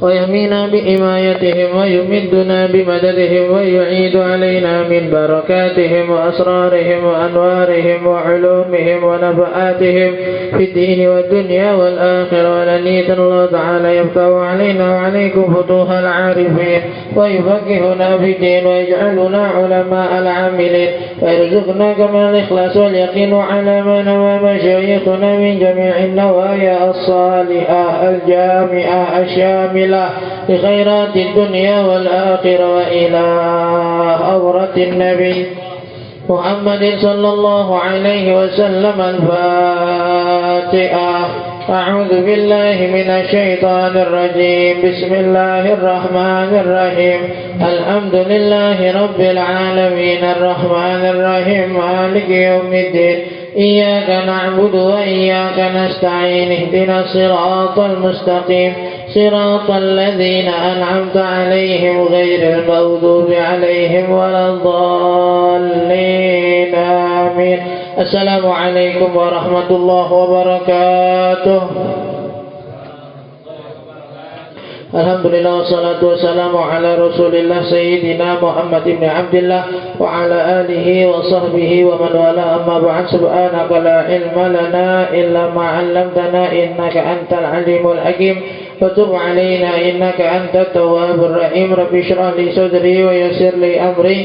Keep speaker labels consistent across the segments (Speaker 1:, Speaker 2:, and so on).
Speaker 1: ويحمينا بحمايتهم ويمدنا بمددهم ويعيد علينا من بركاتهم وأسرارهم وأنوارهم وعلومهم ونفعاتهم في الدين والدنيا والآخرة. ولنيت الله تعالى يفتح علينا وعليكم فتوح العارفين ويفقهنا في الدين ويجعلنا علماء العاملين ويرزقنا كما الإخلاص واليقين على ما نوى مشايخنا من جميع النوايا الصالحة الجامعة الشاملة لخيرات الدنيا والآخرة وإلى أورة النبي محمد صلى الله عليه وسلم. الفاتحة. أعوذ بالله من الشيطان الرجيم. بسم الله الرحمن الرحيم. الحمد لله رب العالمين الرحمن الرحيم مالك يوم الدين. إياك نعبد وإياك نستعين. اهدنا الصراط المستقيم صراط الذين أنعمت عليهم غير المغضوب عليهم ولا الضالين. آمين. السلام عليكم ورحمة الله وبركاته. Alhamdulillah wassalatu wassalamu ala rasulillah sayyidina Muhammad ibn Abdillah wa ala alihi wa sahbihi wa man wala. Amma ba'd. Subhanaka la ilma lana illa ma 'allamtana innaka antal alimul hakim wa tub 'alaina innaka antat tawwabur rahim. Rabbi shrah li sadri wa yassir li amri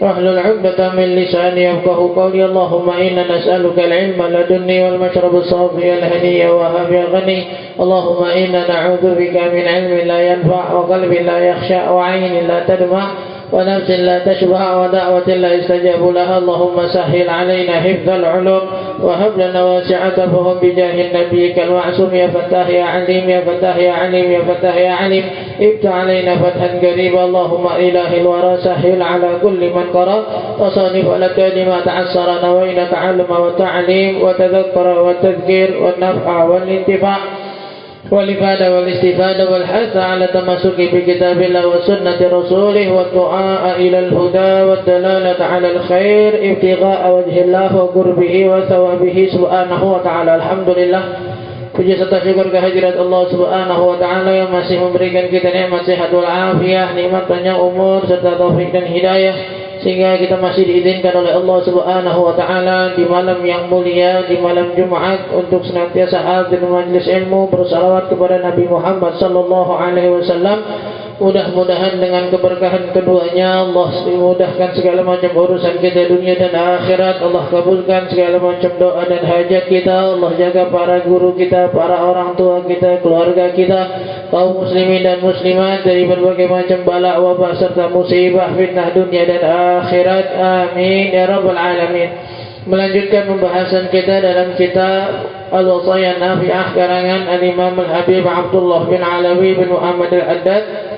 Speaker 1: واحلل عقدة من لساني يفقهوا قولي. اللهم إنا نسألك العلم لدني والمشرب الصافي الهني وهب الغني. اللهم إنا نعوذ بك من علم لا ينفع وقلب لا يخشع وعين لا تدمع ونفس لا تشبع ودعوة لا يستجاب لها. اللهم سهل علينا حفظ العلوم وهب لنا واسعة فهم بجاه النبي كالمعصوم. يا فتاح يا عليم يا فتاح يا عليم يا فتاح يا عليم افتح علينا فتحا قريبا. اللهم إله الورى سهل على كل من قرأ وصانف لك لما تعسر. نوينا تعلم والتعليم وتذكر والتذكير والنفع والانتفاع والإفادة والاستفادة والحث على التمسك بكتاب الله وسنة رسوله والدعاء إلى الهدى والدلالة على الخير ابتغاء وجه الله وقربه وثوابه سبحانه وتعالى. Alhamdulillah, puji serta syukur kehadirat Allah Subhanahu wa taala yang masih memberikan kita nikmat sehat wal afiah, nikmat panjang umur serta taufik dan hidayah sehingga kita masih diizinkan oleh Allah Subhanahu wa taala di malam yang mulia, di malam Jumat, untuk senantiasa hadir di majelis ilmu, bersalawat kepada Nabi Muhammad sallallahu alaihi wasallam. Mudah-mudahan dengan keberkahan keduanya Allah dimudahkan segala macam urusan kita dunia dan akhirat. Allah kabulkan segala macam doa dan hajat kita. Allah jaga para guru kita, para orang tua kita, keluarga kita, kaum muslimin dan muslimat dari berbagai macam bala, wabah serta musibah, fitnah dunia dan akhirat. Amin ya rabbal alamin. Melanjutkan pembahasan kita dalam kitab Al-Wasaya Nafi'ah karangan Al-Imam Al-Habib Abdullah bin Alawi bin Muhammad Al-Haddad,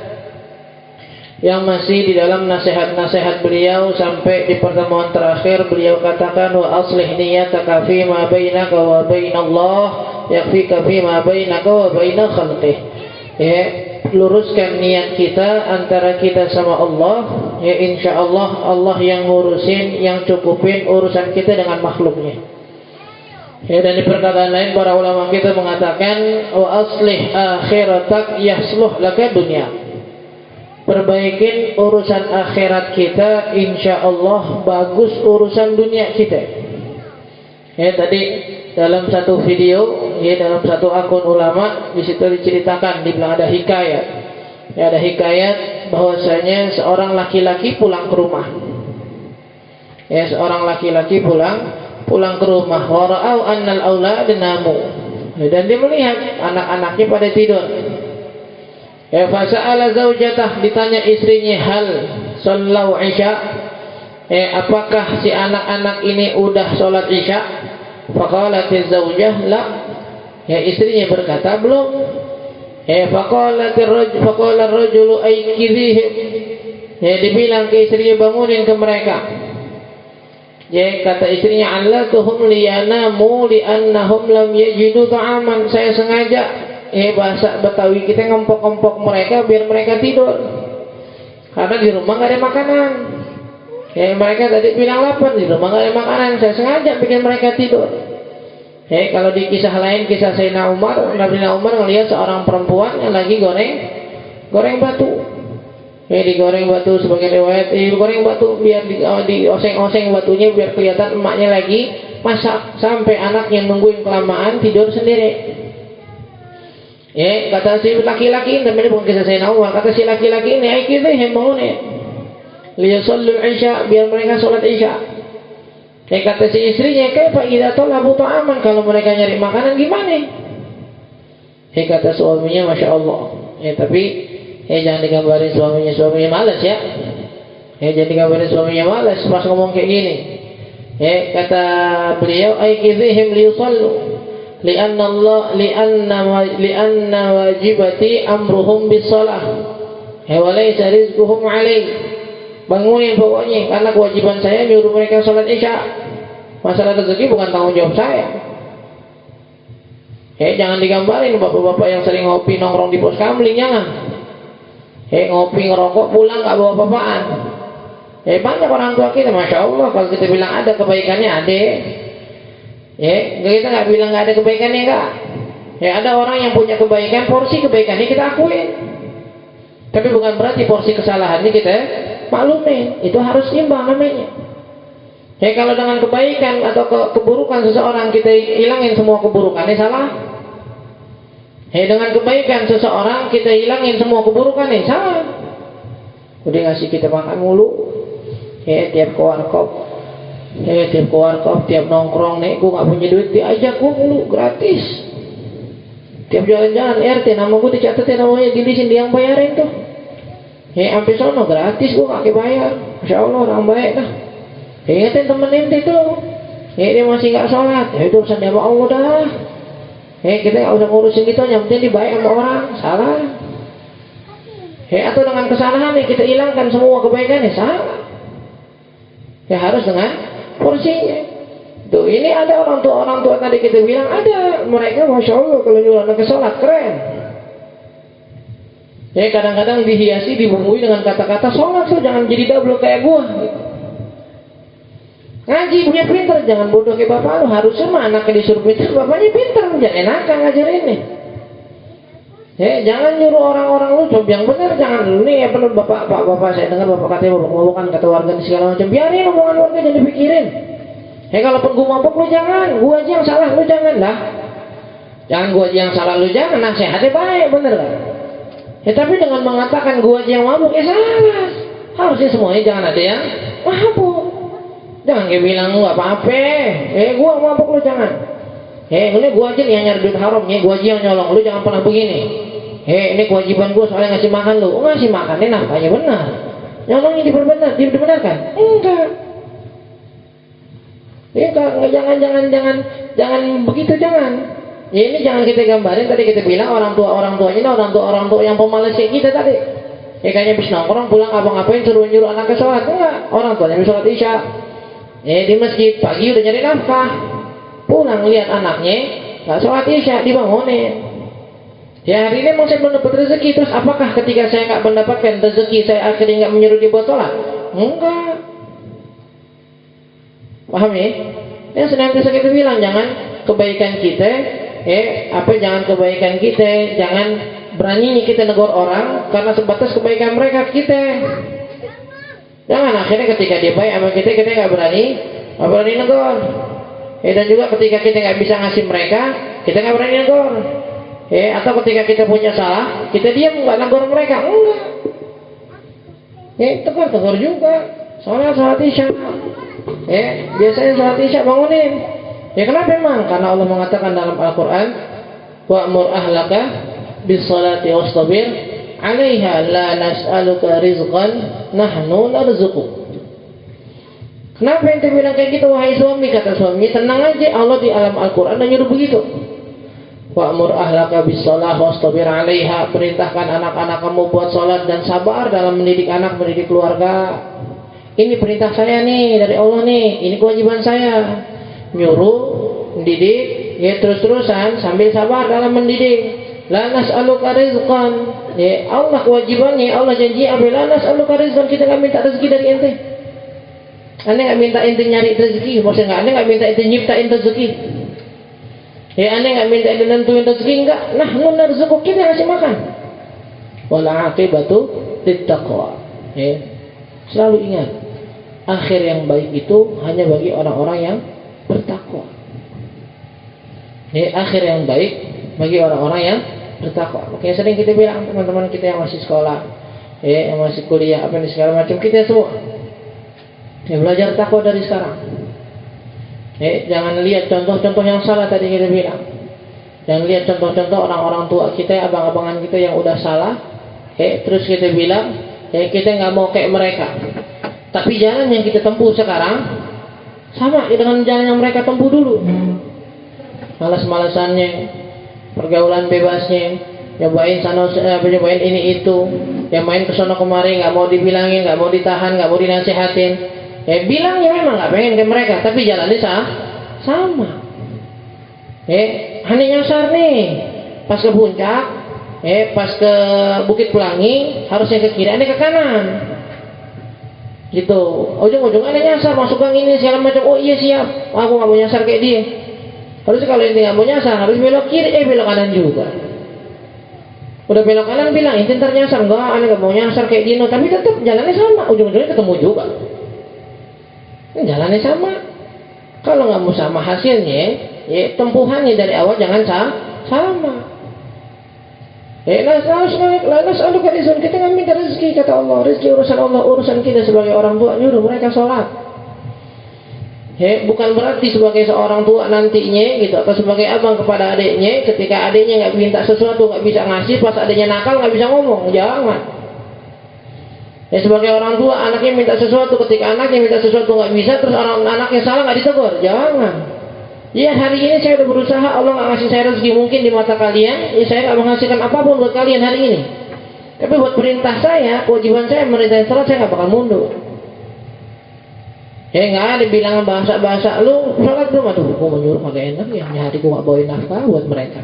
Speaker 1: yang masih di dalam nasihat-nasihat beliau sampai di pertemuan terakhir beliau katakan wa aslih niyataka fi ma bainaka wa bainallah yakfika fi ma bainaka wa baina khalqih. Ya, luruskan niat kita antara kita sama Allah, ya insyaallah Allah yang ngurusin, yang cukupin urusan kita dengan makhluknya. Ya, dan di perkataan lain para ulama kita mengatakan wa aslih akhiratak yasluh laka dunya. Perbaikin urusan akhirat kita, insya Allah bagus urusan dunia kita. Ya, tadi dalam satu video, ya dalam satu akun ulama, di situ diceritakan, dibilang ada hikayat. Ya, ada hikayat bahwasanya seorang laki-laki pulang ke rumah. Ya, seorang laki-laki pulang ke rumah. Wara'au annal aulad namu. Ya, dan dia melihat anak-anaknya pada tidur. Ya, fasa'ala zaujatah, ditanya istrinya, hal sallau isya, apakah si anak-anak ini udah sholat isya? Faqalatiz zaujah la, ya istrinya berkata belum. Faqala ar-rajulu aykidhihim, ya dibilang ke istrinya bangunin ke mereka. Ya kata istrinya, allatuhum liyanamu liannahum lam yajidu ta'aman, saya sengaja bahasa Betawi kita ngempok-ngempok mereka biar mereka tidur karena di rumah gak ada makanan. Ya mereka tadi bilang lapar, di rumah gak ada makanan, saya sengaja bikin mereka tidur. Ya kalau di kisah lain, kisah Sayyidina Umar, Nabi Umar melihat seorang perempuan yang lagi goreng goreng batu. Digoreng batu sebagai riwayat, digoreng batu biar dioseng-oseng batunya biar kelihatan emaknya lagi masak, sampai anaknya nungguin kelamaan tidur sendiri. Kata si laki-laki ini, namanya bukan kisah Sayyidina Umar, kata si laki-laki ini, "Ai kita bangunin liyusallul isya, biar mereka sholat isya." Kata si istrinya, "Kaifa idza talabu ta'aman, kalau mereka nyari makanan gimana?" Kata suaminya, "Masya Allah." Tapi jangan digambarin suaminya malas ya. Jangan digambarin suaminya malas pas ngomong kayak gini. Kata beliau, "Aikidhihim liyusallu lianna wajibati amruhum bisalah wa laysa rizquhum alaih." Bangunin pokoknya, karena kewajiban saya nyuruh mereka sholat isya. Masalah rezeki bukan tanggung jawab saya. Jangan digambarin bapak-bapak yang sering ngopi nongkrong di pos kamling, jangan. Ngopi ngerokok pulang gak bawa apa-apaan. Banyak orang tua kita, Masya Allah, kalau kita bilang ada kebaikannya ada. Kita gak bilang gak ada kebaikannya, enggak. Ada orang yang punya kebaikan, porsi kebaikannya kita akuin. Tapi bukan berarti porsi kesalahannya kita maklumin. Itu harus imbang namanya. Kalau dengan kebaikan atau keburukan seseorang kita hilangin semua keburukannya, salah. Dengan kebaikan seseorang kita hilangin semua keburukannya, salah. Udah ngasih kita makan mulu, tiap ke warkop, tiap nongkrong nih, gue gak punya duit, diajak gue mulu, gratis. Tiap jalan-jalan RT, nama gue dicatetin namanya, dilisin dia yang bayarin tuh. Sampai sono gratis, gue gak bayar. Masya Allah, orang baik dah. Ingatin temen ente tuh, dia masih gak sholat, itu urusan dia sama Allah dah. Kita gak usah ngurusin gitu, yang penting dibaik sama orang, salah. Atau dengan kesalahan kita hilangkan semua kebaikannya, salah. Harus dengan porsinya. Tuh, ini ada orang tua tadi kita bilang, ada mereka Masya Allah kalau nyuruh anak ke sholat, keren. Kadang-kadang dihiasi, dibumbui dengan kata-kata sholat tuh, jangan jadi double kayak gua gitu. Ngaji punya pinter, jangan bodoh kayak bapak lu. Harusnya mah anaknya disuruh pinter, bapaknya pinter, jangan enakan ngajarin nih. Jangan nyuruh orang-orang lu coba yang benar, jangan dulu nih. Bapak saya dengar bapak katanya ngomongkan kata warga segala macam, biarin omongan warga, jangan dipikirin. Kalaupun gua mabuk lu jangan, gua aja yang salah lu jangan lah. Jangan gua aja yang salah lu jangan, nasihatnya baik, bener kan? Tapi dengan mengatakan gua aja yang mabuk, salah. Harusnya semuanya jangan ada yang mabuk. Jangan kayak bilang lu apa-apa. Gua mabuk lu jangan. Ini gua aja nih yang nyari duit haram, gua aja yang nyolong, lu jangan pernah begini. Ini kewajiban gua soalnya ngasih makan lu. Ngasih makan ini nafkahnya benar. Nyolongnya dibenarkan? Enggak. Jangan begitu, jangan. Ini jangan kita gambarin tadi kita bilang orang tuanya orang tua yang pemalas kayak kita tadi. Kayaknya habis nongkrong pulang apa-ngapain suruh nyuruh anaknya sholat, enggak. Orang tuanya habis sholat isya. Di masjid pagi udah nyari nafkah, pulang lihat anaknya nggak sholat isya, dibangunin. Hari ini emang saya belum dapat rezeki, terus apakah ketika saya nggak mendapatkan rezeki saya akhirnya nggak menyuruh dia buat sholat? Enggak. Paham ya? Yang senantiasa kita bilang, jangan kebaikan kita, jangan berani kita negur orang karena sebatas kebaikan mereka kita. Jangan akhirnya ketika dia baik sama kita nggak berani negor. Dan juga ketika kita nggak bisa ngasih mereka, kita nggak berani negor. Atau ketika kita punya salah, kita diam nggak negor mereka, enggak. Tegur juga. Soalnya sholat isya. Biasanya sholat isya bangunin. Kenapa emang? Karena Allah mengatakan dalam Al-Quran, wa'mur ahlaka bis salati wastabir 'alaiha la nas'aluka rizqan nahnu narzuquk. Kenapa ente bilang kayak gitu wahai suami? Kata suami, tenang aja, Allah di alam Al-Quran dan nyuruh begitu. Wa'mur ahlaka bis salah wastabir 'alaiha, perintahkan anak-anak kamu buat salat dan sabar dalam mendidik anak, mendidik keluarga. Ini perintah saya nih dari Allah nih, ini kewajiban saya. Nyuruh, mendidik, terus-terusan sambil sabar dalam mendidik. La nas'aluka rizqan. Allah kewajibannya, Allah janji apa? La nas'aluka rizqan, kita enggak minta rezeki dari ente. Anda enggak minta ente nyari rezeki, maksudnya Anda enggak minta ente nyiptain rezeki. Anda enggak minta ente nentuin rezeki, enggak. Nah, narzuquk, kita ngasih makan. Wal aqibatu littaqwa. Ya. Selalu ingat, akhir yang baik itu hanya bagi orang-orang yang bertakwa. Ya, akhir yang baik bagi orang-orang yang bertakwa. Makanya sering kita bilang teman-teman kita yang masih sekolah, ya, yang masih kuliah, apa nih segala macam, kita semua ya belajar takwa dari sekarang. Jangan lihat contoh-contoh yang salah tadi kita bilang. Jangan lihat contoh-contoh orang-orang tua kita, abang-abangan kita yang udah salah. Terus kita bilang, kita nggak mau kayak mereka. Tapi jalan yang kita tempuh sekarang sama dengan jalan yang mereka tempuh dulu. Malas-malasannya, pergaulan bebasnya, nyobain sana, nyobain ini itu, yang main kesana kemari, nggak mau dibilangin, nggak mau ditahan, nggak mau dinasihatin. Bilangnya memang nggak pengen ke mereka, tapi jalannya sama. Hanya nyasar nih, pas ke puncak, pas ke Bukit Pelangi, harusnya ke kiri, ini ke kanan. Gitu, ujung-ujungnya ada nyasar, masuk gang ini segala macam. Oh iya siap, aku nggak mau nyasar kayak dia. Harusnya kalau ini nggak mau nyasar, harus belok kiri, belok kanan juga. Udah belok kanan bilang, ini ntar nyasar, enggak, aneh nggak mau nyasar kayak gini, tapi tetap jalannya sama, ujung-ujungnya ketemu juga. Jalannya sama. Kalau nggak mau sama hasilnya, tempuhannya dari awal jangan sama. Kita nggak minta rezeki, kata Allah. Rezeki urusan Allah, urusan kita sebagai orang tua nyuruh mereka sholat. Bukan berarti sebagai seorang tua nantinya gitu, atau sebagai abang kepada adiknya, ketika adiknya nggak minta sesuatu, nggak bisa ngasih, pas adiknya nakal nggak bisa ngomong, jangan. Sebagai orang tua, anaknya minta sesuatu, ketika anaknya minta sesuatu nggak bisa, terus anaknya salah nggak ditegur, jangan. Ya hari ini saya udah berusaha, Allah nggak ngasih saya rezeki mungkin di mata kalian, saya nggak menghasilkan apapun buat kalian hari ini. Tapi buat perintah saya, kewajiban saya merintahin salat, saya nggak bakal mundur. Nggak ada bilangan bahasa-bahasa, lu salat belum? Aduh, gua menyuruh kagak enak ya, hari gua nggak bawain nafkah buat mereka.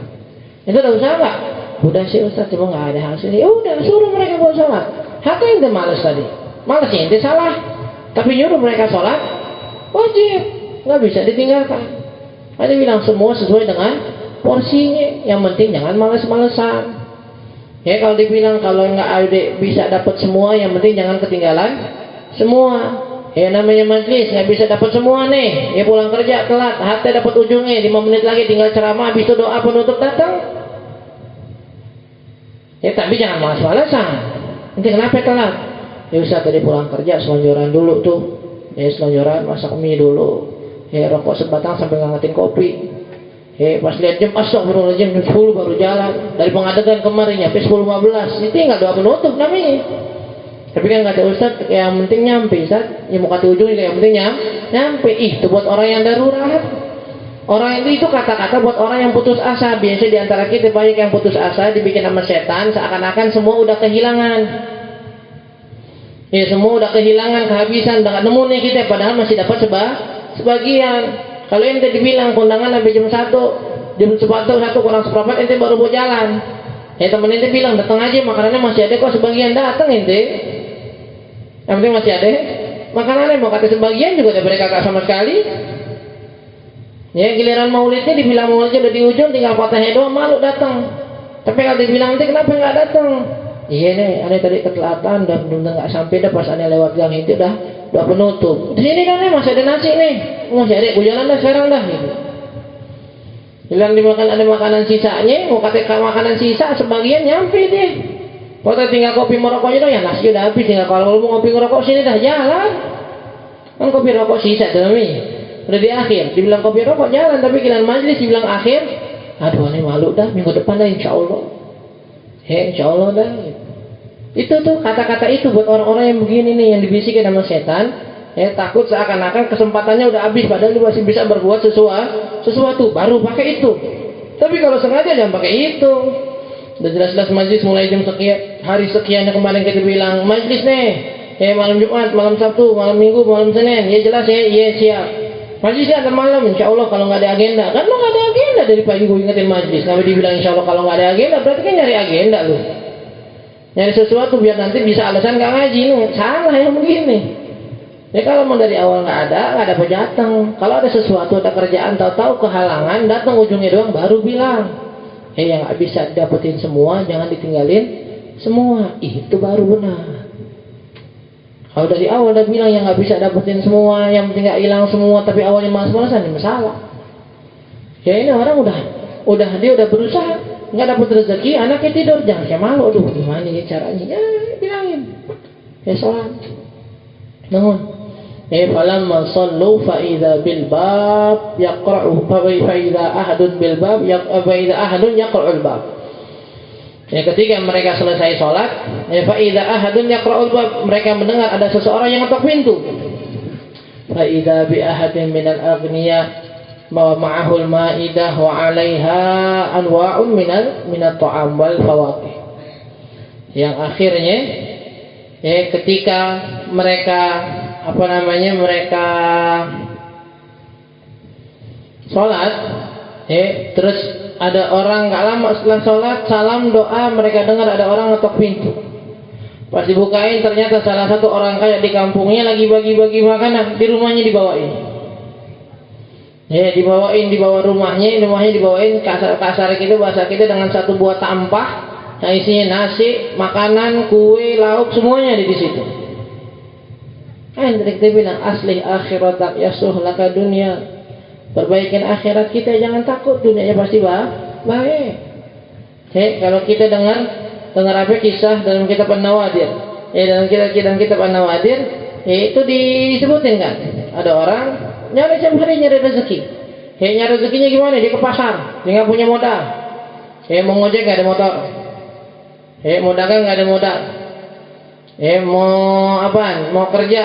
Speaker 1: Itu udah usaha nggak? Udah sih Ustaz, cuma nggak ada hasilnya. Udah suruh mereka buat salat. Hatta ente malas tadi, malasnya ente salah, tapi nyuruh mereka sholat wajib, nggak bisa ditinggalkan. Ada bilang semua sesuai dengan porsinya, yang penting jangan malas-malesan. Kalau dibilang kalau nggak ada bisa dapat semua, yang penting jangan ketinggalan semua. Namanya majlis nggak bisa dapat semua nih, pulang kerja telat, hatta dapat ujungnya 5 menit lagi tinggal ceramah, habis itu doa penutup datang. Tapi jangan malas-malesan. Nanti kenapa telat? Ustaz tadi pulang kerja selonjoran dulu tuh. Selonjoran masak mie dulu. Rokok sebatang sampai ngangetin kopi. Pas lihat jam, astagfirullahaladzim, jam 10 baru jalan. Dari Pengadegan kemarin nyampe 10.15. Itu nggak doa penutup namanya. Tapi kan kata Ustaz, yang penting nyampe Ustaz. Mau kata ujungnya yang penting nyampe. Itu buat orang yang darurat. Orang itu kata-kata buat orang yang putus asa. Biasanya diantara kita banyak yang putus asa, dibikin sama setan, seakan-akan semua udah kehilangan. Semua udah kehilangan, kehabisan, udah gak nemu nih kita, padahal masih dapat sebagian. Kalau ente dibilang kondangan sampai jam 1, jam 1 kurang seperempat, ente baru mau jalan. Temen ente bilang datang aja, makanannya masih ada kok, sebagian datang ente. Yang penting masih ada makanannya, mau kata sebagian juga ada mereka gak sama sekali. Giliran maulidnya dibilang maulidnya udah di ujung, tinggal patahnya doang, malu datang. Tapi kalau dibilang nanti kenapa nggak datang? Iya nih, aneh tadi ketelatan dan belum nggak sampai dah, pas aneh lewat gang itu dah penutup. Di sini kan nih masih ada nasi nih, masih ada, gue jalan dah sekarang dah. Gitu. Bilang dimakan ada makanan sisanya, mau kata makanan sisa sebagian nyampe deh. Kalau tinggal kopi merokoknya dah, ya nasi udah habis, tinggal kalau mau ngopi ngerokok sini dah jalan. Kan kopi rokok sisa tuh namanya. Udah di akhir, dibilang kopi rokok jalan, tapi giliran majlis dibilang akhir, aduh aneh malu dah, minggu depan dah insya Allah. Insya Allah dah. Itu tuh kata-kata itu buat orang-orang yang begini nih, yang dibisikin sama setan. Takut seakan-akan kesempatannya udah habis, padahal dia masih bisa berbuat sesuatu, baru pakai itu. Tapi kalau sengaja jangan pakai itu. Udah jelas-jelas majlis mulai jam sekian, hari sekian yang kemarin kita bilang majlis nih. Malam Jumat, malam Sabtu, malam Minggu, malam Senin, jelas siap. Majlisnya ada malam, insya Allah kalau nggak ada agenda. Kan lo nggak ada agenda dari pagi gue ingetin majlis. Kalau dibilang insya Allah kalau nggak ada agenda, berarti kan nyari agenda lo. Nyari sesuatu biar nanti bisa alasan nggak ngaji. Salah yang begini. Kalau mau dari awal nggak ada apa datang. Kalau ada sesuatu, ada kerjaan, tahu-tahu kehalangan, datang ujungnya doang baru bilang. Yang nggak bisa dapetin semua, jangan ditinggalin semua. Itu baru benar. Kalau dari awal udah bilang yang nggak bisa dapetin semua, yang penting nggak hilang semua, tapi awalnya malas-malasan, ini masalah. Ya ini orang dia udah berusaha, nggak dapet rezeki, anaknya tidur, jangan kayak malu, aduh gimana ya caranya? Ya bilangin, ya sholat, namun. Falamma sallu fa idza bil bab yaqra'u fa idza ahadun bil bab fa idza ahadun yaqra'ul bab. Ketika mereka selesai sholat, fa idza ahadun yaqra'ul bab, mereka mendengar ada seseorang yang ngetok pintu. Fa idza bi ahadin minal aghniya ma'ahul ma'idah wa 'alaiha anwa'un minat ta'am wal fawaqih. Yang akhirnya ketika mereka mereka sholat, terus ada orang nggak lama setelah sholat salam doa, mereka dengar ada orang ngetok pintu. Pas dibukain ternyata salah satu orang kaya di kampungnya lagi bagi-bagi makanan, di rumahnya dibawain. Dibawa rumahnya dibawain, kasar kita, bahasa kita, dengan satu buah tampah yang isinya nasi, makanan, kue, lauk, semuanya ada di situ. Kita bilang aslih akhiratak yasuh laka dunia. Perbaikin akhirat kita, jangan takut, dunianya pasti baik. Kalau kita dengar apa kisah dalam kitab An-Nawadir, dalam kitab An-Nawadir, itu disebutin kan, ada orang nyari setiap hari nyari rezeki. Nyari rezekinya gimana? Dia ke pasar, dia nggak punya modal. Mau ngojek nggak ada motor. Mau dagang nggak ada modal. Mau kerja,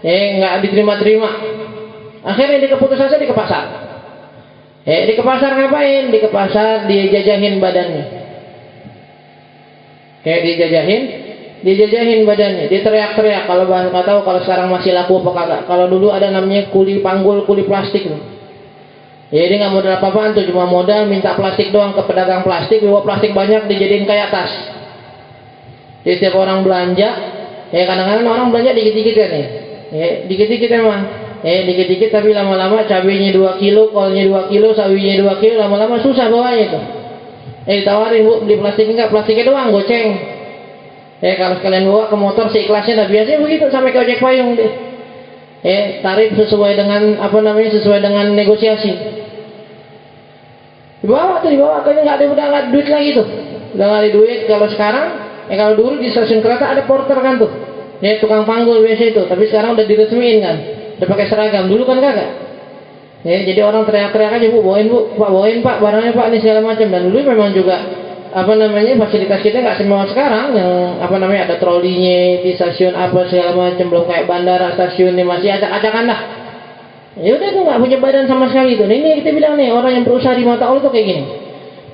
Speaker 1: nggak diterima. Akhirnya dia keputus asa, dia ke pasar. Di ke pasar ngapain? Di ke pasar dia jajahin badannya. Dijajahin badannya. Dia teriak-teriak. Kalau nggak tahu kalau sekarang masih laku apa kagak. Kalau dulu ada namanya kuli panggul, kuli plastik. Dia nggak modal apa-apaan tuh, cuma modal minta plastik doang ke pedagang plastik, bawa plastik banyak dijadiin kayak tas. Jadi setiap orang belanja, kadang-kadang orang belanja dikit-dikit kan nih. Dikit-dikit emang. Dikit-dikit tapi lama-lama cabenya 2 kilo, kolnya 2 kilo, sawinya 2 kilo, lama-lama susah bawanya itu. Ditawarin, Bu, beli plastik enggak? Plastiknya doang, goceng. Kalau sekalian bawa ke motor seikhlasnya, nah biasanya begitu sampai ke ojek payung deh. Tarif sesuai dengan sesuai dengan negosiasi. Dibawa, kayaknya nggak ada duit lagi tuh. Udah nggak ada duit. Kalau sekarang, kalau dulu di stasiun kereta ada porter kan tuh. Tukang panggul biasa itu, tapi sekarang udah diresmiin kan. Udah pakai seragam, dulu kan kagak. Jadi orang teriak-teriak aja, Bu, bawain Bu, Pak, bawain Pak, barangnya Pak, ini segala macam. Dan dulu memang juga fasilitas kita nggak semua sekarang yang ada trolinya di stasiun apa segala macam, belum kayak bandara, stasiun ini masih acak-acakan dah. Ya udah tuh nggak punya badan sama sekali tuh. Ini kita bilang nih, orang yang berusaha di mata Allah tuh kayak gini,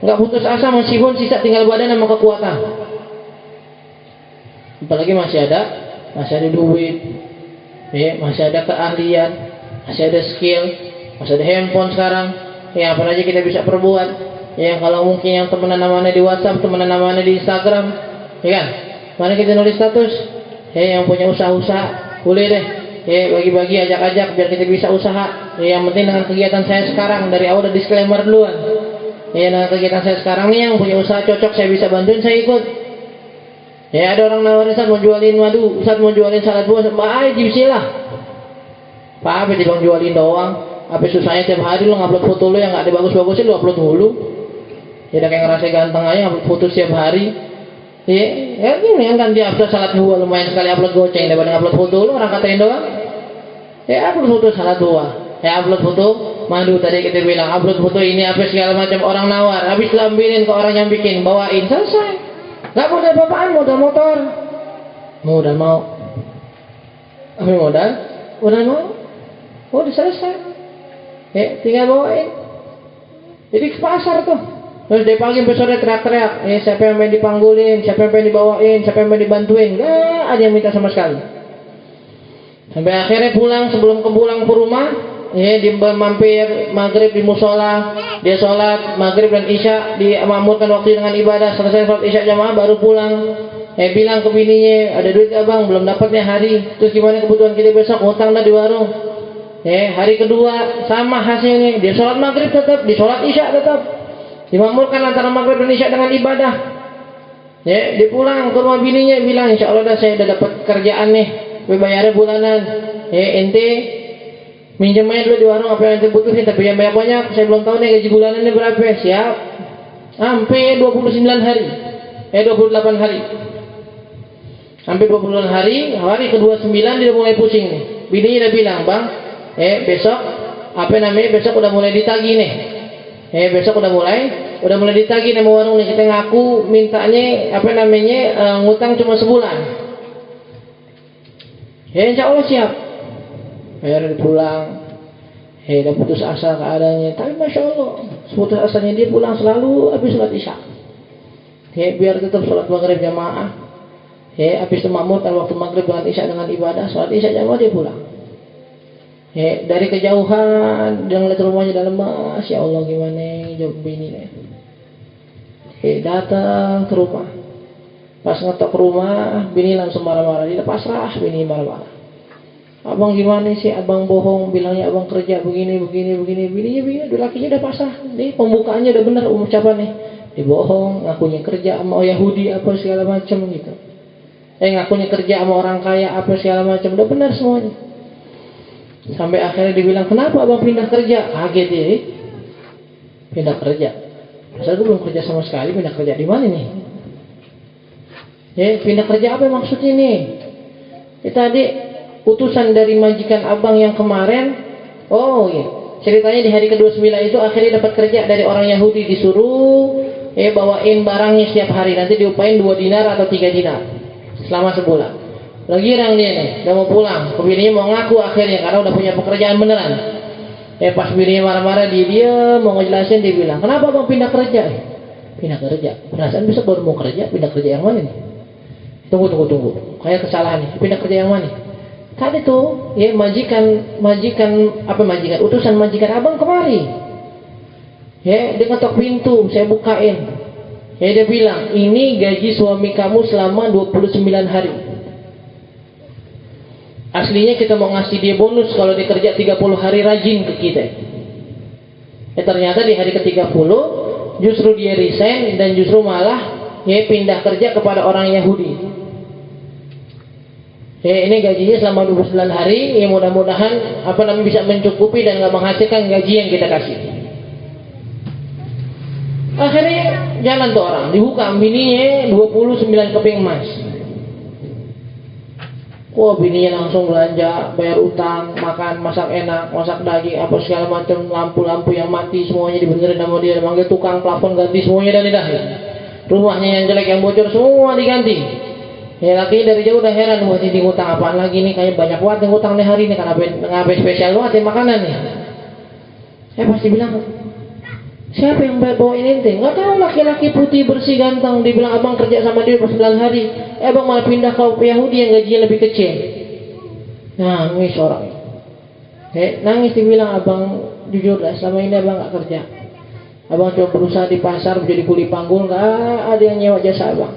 Speaker 1: nggak putus asa meskipun sisa tinggal badan sama kekuatan. Apalagi masih ada duit. Masih ada keahlian, masih ada skill, masih ada handphone sekarang. Apa aja kita bisa perbuat. Kalau mungkin yang temenan namanya di WhatsApp, temenan namanya di Instagram, kan? Mana kita nulis status, yang punya usaha-usaha, boleh deh. Bagi-bagi, ajak-ajak biar kita bisa usaha. Yang penting dengan kegiatan saya sekarang, dari awal udah disclaimer duluan. Dengan kegiatan saya sekarang nih yang punya usaha cocok, saya bisa bantuin, saya ikut. Ada orang nawarin, Ustaz mau jualin madu, Ustaz mau jualin salad buah, baik, bismillah. Apa sih bang jualin doang? Apa susahnya tiap hari lu ngupload foto lu yang nggak ada bagus-bagusnya lu upload dulu. Udah kayak ngerasa ganteng aja ngupload foto setiap hari. Ini kan dia upload salad buah, lumayan sekali upload goceng daripada ngupload foto lu orang katain doang. Upload foto salad buah, upload foto madu tadi kita bilang, upload foto ini apa segala macam, orang nawar, habis lambilin ke orang yang bikin, bawain, selesai. Gak modal apa-apaan, modal motor. Modal mau. Modal mau. Udah selesai. Tinggal bawain. Jadi ke pasar tuh. Terus dari pagi sampai sore teriak-teriak. Siapa yang pengen dipanggulin, siapa yang pengen dibawain, siapa yang pengen dibantuin. Gak ada yang minta sama sekali. Sampai akhirnya pulang, sebelum pulang ke rumah, dia mampir maghrib di musola, dia sholat maghrib dan isya, dimakmurkan waktu dengan ibadah, selesai sholat isya jamaah baru pulang. Bilang ke bininya, ada duit abang belum dapatnya hari, terus gimana kebutuhan kita besok, utang dah di warung. Hari kedua sama hasilnya, dia sholat maghrib tetap, di sholat isya tetap, dimakmurkan antara maghrib dan isya dengan ibadah. Ya, dia pulang ke rumah bininya bilang, insya Allah saya udah dapat kerjaan nih, bayarnya bulanan. Ya, ente minjem aja dulu di warung apa yang ente butuhin, tapi yang banyak-banyak, saya belum tahu nih gaji bulanannya berapa. Siap. Sampai 29 hari. 28 hari. Sampai 29 hari, hari ke-29 dia udah mulai pusing nih. Bininya udah bilang, "Bang, besok besok udah mulai ditagih nih. Besok udah mulai ditagih sama warung nih. Kita ngaku mintanya ngutang cuma sebulan." Insya Allah siap. Akhirnya pulang. Udah putus asa keadaannya. Tapi Masya Allah, putus asanya dia pulang selalu habis sholat isya. Biar tetap sholat maghrib jamaah. Habis itu makmurkan waktu maghrib dengan isya dengan ibadah. Sholat isya jamaah dia pulang. Dari kejauhan dia ngeliat rumahnya udah lemas. Ya Allah gimana jawab bini nih. Datang ke rumah. Pas ngetok rumah, bini langsung marah-marah. Dia pasrah, bini marah-marah. Abang gimana sih? Abang bohong, bilangnya abang kerja begini. Bininya lakinya udah pasrah. Nih pembukaannya udah benar ucapannya. Dia bohong, ngakunya kerja sama Yahudi apa segala macam gitu. Ngakunya kerja sama orang kaya apa segala macam. Udah benar semuanya. Sampai akhirnya dibilang, kenapa abang pindah kerja? Kaget ya. Pindah kerja. Masa gue belum kerja sama sekali, pindah kerja di mana nih? Pindah kerja apa maksudnya nih? Tadi utusan dari majikan abang yang kemarin. Oh iya, ceritanya di hari ke-29 itu akhirnya dapat kerja dari orang Yahudi, disuruh bawain barangnya setiap hari, nanti diupain 2 dinar atau 3 dinar selama sebulan. Lagi orang dia nih, udah mau pulang, bininya mau ngaku akhirnya karena udah punya pekerjaan beneran. Pas bininya marah-marah, dia mau ngejelasin, dia bilang, kenapa bang pindah kerja? Pindah kerja? Perasaan besok baru mau kerja, pindah kerja yang mana nih? Tunggu. Kayak kesalahan nih, pindah kerja yang mana? Tadi tuh, utusan majikan abang kemari. Dia ngetok pintu, saya bukain. Dia bilang, ini gaji suami kamu selama 29 hari. Aslinya kita mau ngasih dia bonus kalau dia kerja 30 hari rajin ke kita. Ternyata di hari ke-30 justru dia resign dan justru malah pindah kerja kepada orang Yahudi. Ini gajinya selama 29 hari, mudah-mudahan bisa mencukupi dan nggak menghasilkan gaji yang kita kasih. Akhirnya jalan tuh orang, dibuka bininya 29 keping emas. Wah, bininya langsung belanja, bayar utang, makan, masak enak, masak daging, apa segala macam, lampu-lampu yang mati semuanya dibenerin sama dia, manggil tukang plafon ganti semuanya dan lidah. Rumahnya yang jelek yang bocor semua diganti. Laki dari jauh udah heran, wah ini ngutang apaan lagi nih, kayak banyak banget yang ngutang nih hari ini, karena ngapain spesial banget makanan nih. Saya pasti bilang, siapa yang bawain ente? Nggak tahu, laki-laki putih bersih ganteng, dibilang abang kerja sama dia 9 hari, abang malah pindah ke Yahudi yang gajinya lebih kecil. Nangis orang. Nangis, dibilang abang jujur lah, selama ini abang nggak kerja. Abang coba berusaha di pasar menjadi kuli panggul, nggak ada yang nyewa jasa abang.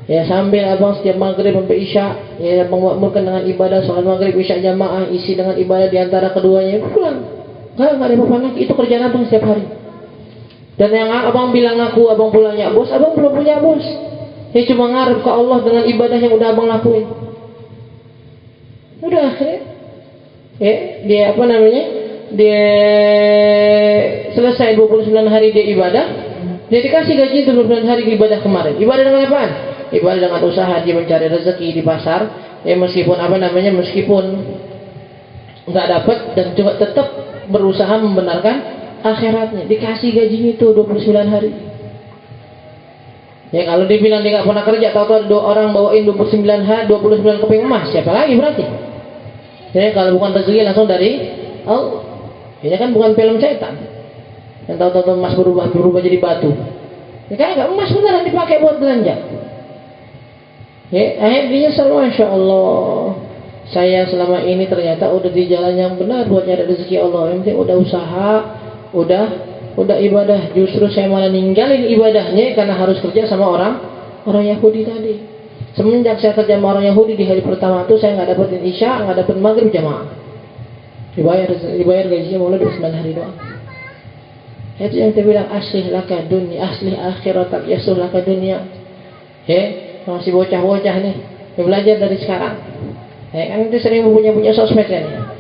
Speaker 1: Sambil abang setiap maghrib sampai isya, abang makmurkan dengan ibadah sholat maghrib isya jamaah, isi dengan ibadah di antara keduanya, pulang. Nggak ada apa-apa lagi, itu kerjaan abang setiap hari. Dan yang abang bilang ngaku abang punya bos, abang belum punya bos. Cuma ngarep ke Allah dengan ibadah yang udah abang lakuin. Udah akhirnya, dia dia selesai 29 hari dia ibadah, dia dikasih gaji 29 hari ibadah kemarin. Ibadah dengan apaan? Ibadah dengan usaha, dia mencari rezeki di pasar. Meskipun meskipun nggak dapat, dan juga tetap berusaha membenarkan akhiratnya. Dikasih gajinya itu 29 hari. Kalau dibilang dia nggak pernah kerja, tahu-tahu ada orang bawain 29 keping emas, siapa lagi berarti? Kalau bukan rezeki langsung dari Allah. Ini kan bukan film setan yang tahu-tahu emas berubah jadi batu. Kayak emas beneran dipakai buat belanja. Akhirnya selalu, Masya Allah, saya selama ini ternyata udah di jalan yang benar buat nyari rezeki Allah. Yang penting udah usaha, udah ibadah. Justru saya malah ninggalin ibadahnya karena harus kerja sama orang Yahudi tadi. Semenjak saya kerja sama orang Yahudi di hari pertama itu, saya nggak dapetin isya, nggak dapet maghrib jamaah. Dibayar gajinya mulai 29 hari doang. Itu yang kita bilang, aslih laka dunia, aslih akhiratak, yasuh laka dunia. Masih bocah-bocah nih, belajar dari sekarang. Kan itu sering punya sosmed kan.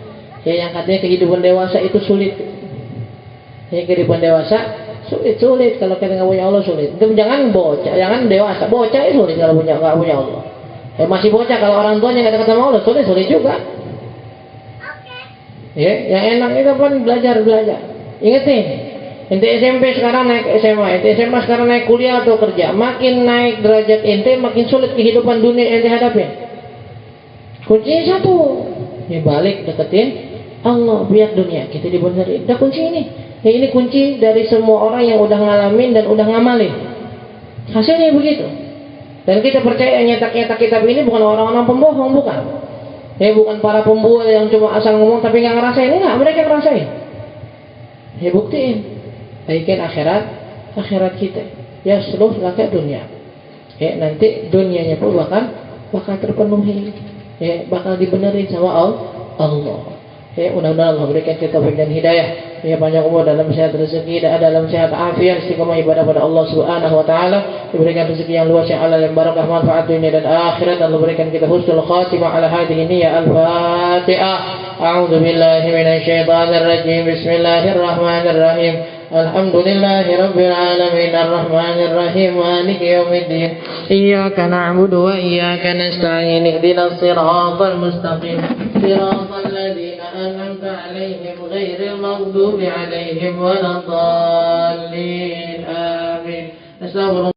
Speaker 1: Yang katanya kehidupan dewasa itu sulit. Kehidupan dewasa sulit kalau kita nggak punya Allah sulit. Itu jangan bocah, jangan dewasa, bocah itu sulit kalau nggak punya Allah. Masih bocah kalau orang tuanya nggak dekat sama Allah sulit juga. Yang enak itu kan belajar. Ingetin, ente SMP sekarang naik SMA, ente SMA sekarang naik kuliah atau kerja, makin naik derajat ente, makin sulit kehidupan dunia ente hadapin. Kuncinya satu, balik deketin Allah, biar dunia kita dibenerin. Udah kunci ini. Ini kunci dari semua orang yang udah ngalamin dan udah ngamalin. Hasilnya begitu. Dan kita percaya nyetak kitab ini bukan orang-orang pembohong, bukan. Bukan para pembuat yang cuma asal ngomong tapi nggak ngerasain. Enggak, mereka ngerasain. Buktiin. Baikin akhirat kita. Ya seluruh laka dunia. Nanti dunianya pun bakal terpenuhi. Bakal dibenerin sama Allah. Mudah-mudahan Allah berikan kita taufik dan hidayah. Panjang umur dalam sehat rezeki dan dalam sehat afiat, istiqomah ibadah pada Allah Subhanahu wa taala, diberikan rezeki yang luas yang halal yang barakah, manfaat dunia dan akhirat. Allah berikan kita husnul khatimah ala hadhihi niyyah. Al-Fatihah. A'udzu billahi minasy syaithanir rajim. Bismillahirrahmanirrahim. Alhamdulillahi rabbil alamin arrahmanir rahim maliki yaumiddin. Iyyaka na'budu wa iyyaka nasta'in. Ihdinas siratal mustaqim. Siratal ladzina an'amta 'alaihim ghairil maghdubi 'alaihim waladdallin. Amin. Astagfirullah.